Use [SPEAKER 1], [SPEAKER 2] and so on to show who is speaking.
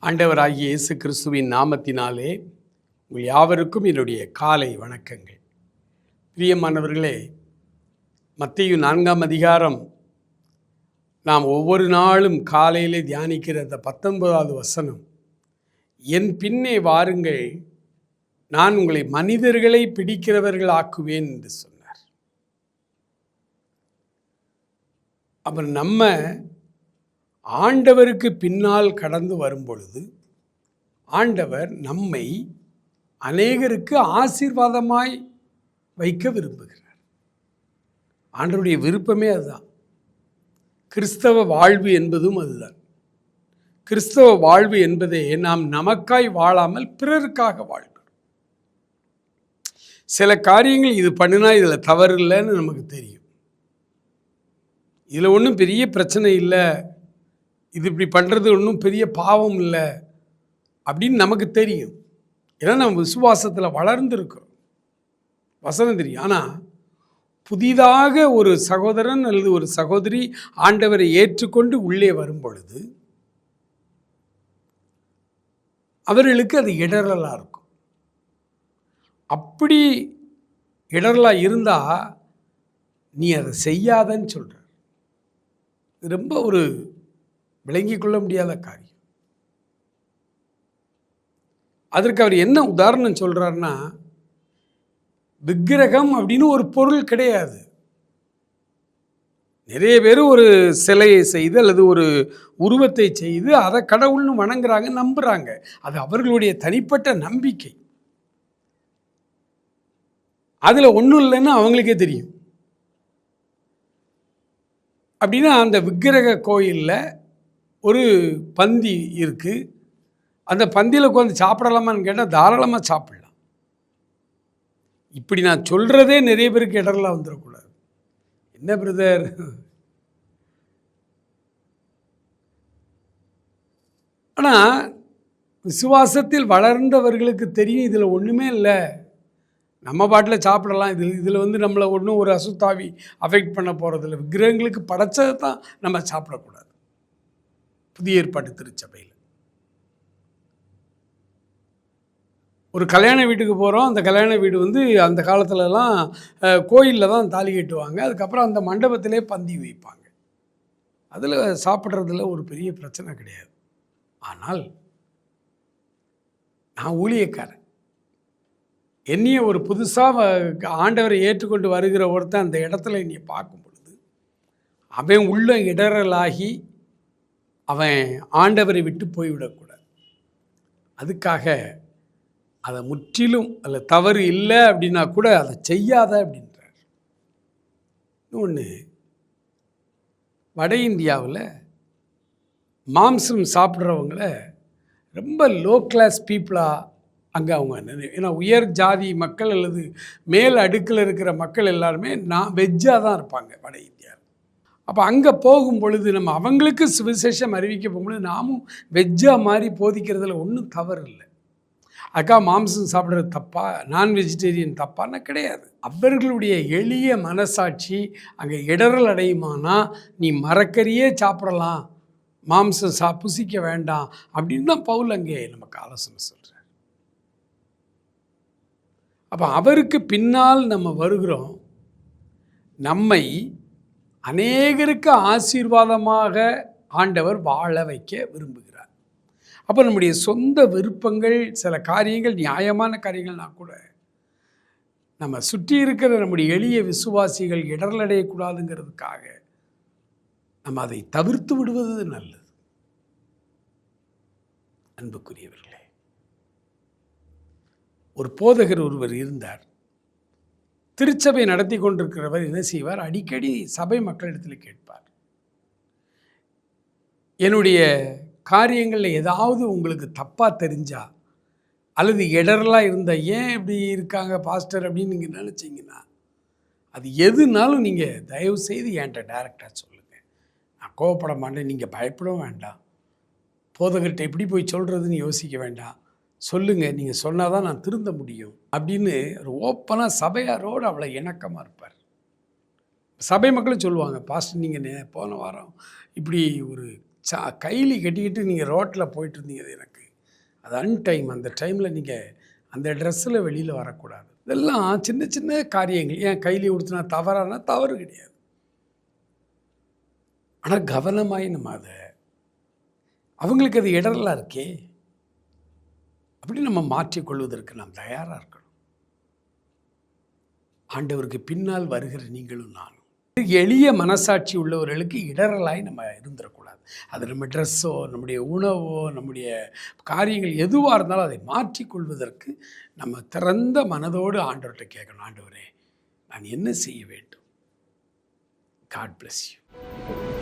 [SPEAKER 1] ஆண்டவராகிய இயேசு கிறிஸ்துவின் நாமத்தினாலே உங்கள் யாவருக்கும் என்னுடைய காலை வணக்கங்கள். பிரியமானவர்களே, மத்தேயு 4ஆம் அதிகாரம் நாம் ஒவ்வொரு நாளும் காலையிலே தியானிக்கிற அந்த 19வது வசனம், என் பின்னே வாருங்கள், நான் உங்களை மனிதர்களை பிடிக்கிறவர்கள் ஆக்குவேன் என்று சொன்னார். அப்புறம் நம்ம ஆண்டவருக்கு பின்னால் கடந்து வரும் பொழுது ஆண்டவர் நம்மை அநேகருக்கு ஆசீர்வாதமாய் வைக்க விரும்புகிறார். ஆண்டவருடைய விருப்பமே அதுதான். கிறிஸ்தவ வாழ்வு என்பதும் அதுதான். கிறிஸ்தவ வாழ்வு என்பதே நாம் நமக்காய் வாழாமல் பிறருக்காக வாழ்கிறோம். சில காரியங்கள் இது பண்ணினா இதில் தவறு இல்லைன்னு நமக்கு தெரியும். இதில் ஒன்றும் பெரிய பிரச்சனை இல்லை, இது இப்படி பண்ணுறது ஒன்றும் பெரிய பாவம் இல்லை அப்படின்னு நமக்கு தெரியும். ஏன்னா நம்ம விசுவாசத்தில் வளர்ந்துருக்கிறோம், வசனம் தெரியும். ஆனால் புதிதாக ஒரு சகோதரன் அல்லது ஒரு சகோதரி ஆண்டவரை ஏற்றுக்கொண்டு உள்ளே வரும் பொழுது அவர்களுக்கு அது இடரலாக இருக்கும். அப்படி இடரலாக இருந்தால் நீ அதை செய்யாதன்னு சொல்கிற. இது ரொம்ப ஒரு விளங்கி கொள்ள முடியாத காரியம். அதற்கு அவர் என்ன உதாரணம் சொல்கிறாருன்னா, விக்கிரகம் அப்படின்னு ஒரு பொருள் கிடையாது. நிறைய பேர் ஒரு சிலையை செய்து அல்லது ஒரு உருவத்தை செய்து அதை கடவுள்னு வணங்குறாங்க, நம்புகிறாங்க. அது அவர்களுடைய தனிப்பட்ட நம்பிக்கை. அதில் ஒன்றும் இல்லைன்னு அவங்களுக்கே தெரியும். அப்படின்னா அந்த விக்கிரக கோயிலில் ஒரு பந்தி இருக்குது, அந்த பந்தியில் உட்காந்து சாப்பிடலாமான்னு கேட்டால் தாராளமாக சாப்பிடலாம். இப்படி நான் சொல்கிறதே நிறைய பேருக்கு இடரெல்லாம் வந்துடக்கூடாது. என்ன பிரதர், ஆனால் விசுவாசத்தில் வளர்ந்தவர்களுக்கு தெரியும் இதில் ஒன்றுமே இல்லை, நம்ம பாட்டில் சாப்பிடலாம், இதில் நம்மளை ஒன்றும் ஒரு அசுத்தாவி அஃபெக்ட் பண்ண போகிறதில்ல. விக்கிரகங்களுக்கு படைச்சதை தான் நம்ம சாப்பிடக்கூடாது. புதிய ஏற்பாட்டு திருச்சபையில் ஒரு கல்யாண வீட்டுக்கு போகிறோம். அந்த கல்யாண வீடு அந்த காலத்துலலாம் கோயிலில் தான் தாலி கட்டுவாங்க. அதுக்கப்புறம் அந்த மண்டபத்திலே பந்தி வைப்பாங்க. அதில் சாப்பிட்றதுல ஒரு பெரிய பிரச்சனை கிடையாது. ஆனால் நான் ஊழியக்காரன், என்னைய ஒரு புதுசாக ஆண்டவரை ஏற்றுக்கொண்டு வருகிற ஒருத்தன் அந்த இடத்துல என்னைய பார்க்கும் பொழுது அவன் உள்ள இடரலாகி அவன் ஆண்டவரை விட்டு போய்விடக்கூடாது. அதுக்காக அதை முற்றிலும் அதில் தவறு இல்லை அப்படின்னா கூட அதை செய்யாத அப்படின்றார். இன்னொன்று, வட இந்தியாவில் மாம்சம் சாப்பிட்றவங்கள ரொம்ப லோ கிளாஸ் பீப்புளாக அங்கே அவங்க, ஏன்னா உயர் ஜாதி மக்கள் அல்லது மேல் அடுக்கில் இருக்கிற மக்கள் எல்லாருமே வெஜ்ஜாக தான் இருப்பாங்க வட இந்தியாவில். அப்போ அங்கே போகும் பொழுது நம்ம அவங்களுக்கு சுவிசேஷம் அறிவிக்க போகும்பொழுது நாமும் வெஜ்ஜாக மாதிரி போதிக்கிறதுல ஒன்றும் தவறு இல்லை. அக்கா மாம்சம் சாப்பிட்றது தப்பா, நான் வெஜிடேரியன் தப்பான்னா கிடையாது. அவர்களுடைய எளிய மனசாட்சி அங்கே இடரல் அடையுமானா நீ மரக்கறியே சாப்பிடலாம், மாம்சம் புசிக்க வேண்டாம் அப்படின்னு தான் பவுல் அங்கே நமக்கு ஆலோசனை சொல்கிறார். அப்போ அவருக்கு பின்னால் நம்ம வருகிறோம், நம்மை அநேகருக்கு ஆசீர்வாதமாக ஆண்டவர் வாழ வைக்க விரும்புகிறார். அப்போ நம்முடைய சொந்த விருப்பங்கள், சில காரியங்கள் நியாயமான காரியங்கள்னா கூட நம்ம சுற்றி இருக்கிற நம்முடைய எளிய விசுவாசிகள் இடரலடையக்கூடாதுங்கிறதுக்காக நம்ம அதை தவிர்த்து விடுவது நல்லது. அன்புக்குரியவர்களே, ஒரு போதகர் ஒருவர் இருந்தார். திருச்சபை நடத்தி கொண்டிருக்கிறவர் என்ன செய்வார், அடிக்கடி சபை மக்களிடத்தில் கேட்பார், என்னுடைய காரியங்களில் ஏதாவது உங்களுக்கு தப்பாக தெரிஞ்சா அல்லது இடரெல்லாம் இருந்தால் ஏன் இப்படி இருக்காங்க பாஸ்டர் அப்படின்னு நீங்கள் நினச்சிங்கன்னா அது எதுனாலும் நீங்கள் தயவு செய்து என்கிட்ட டைரெக்டாக சொல்லுங்கள், நான் கோவப்பட மாட்டேன், நீங்கள் பயப்படவும் வேண்டாம், போதகர்கிட்ட எப்படி போய் சொல்கிறதுன்னு யோசிக்க வேண்டாம், சொல்லுங்கள், நீங்கள் சொன்னால் தான் நான் திருந்த முடியும் அப்படின்னு ஒரு ஓப்பனாக சபையாரோடு அவ்வளோ இணக்கமாக இருப்பார். சபை மக்களும் சொல்லுவாங்க, பாஸ்டர் நீங்கள் போன வாரம் இப்படி ஒரு கைலி கட்டிக்கிட்டு நீங்கள் ரோட்டில் போயிட்டு இருந்தீங்க, எனக்கு அது அன்டைம். அந்த டைமில் நீங்கள் அந்த ட்ரெஸ்ஸில் வெளியில் வரக்கூடாது. இதெல்லாம் சின்ன சின்ன காரியங்கள். ஏன் கையிலே உடுத்தினா தவறானா தவறு கிடையாது. ஆனால் கவனமாய் நம்ம அதை அவங்களுக்கு அது இடரலாக இருக்கே அப்படி நம்ம மாற்றிக்கொள்வதற்கு நாம் தயாராக இருக்கணும். ஆண்டவருக்கு பின்னால் வருகிற நீங்களும் நானும் எளிய மனசாட்சி உள்ளவர்களுக்கு இடரலாய் நம்ம இருந்துடக்கூடாது. அது நம்ம ட்ரெஸ்ஸோ, நம்முடைய உணவோ, நம்முடைய காரியங்கள் எதுவாக இருந்தாலும் அதை மாற்றிக்கொள்வதற்கு நம்ம திறந்த மனதோடு ஆண்டவர்கிட்ட கேட்கணும். ஆண்டவரே, நான் என்ன செய்ய வேண்டும்? God bless you.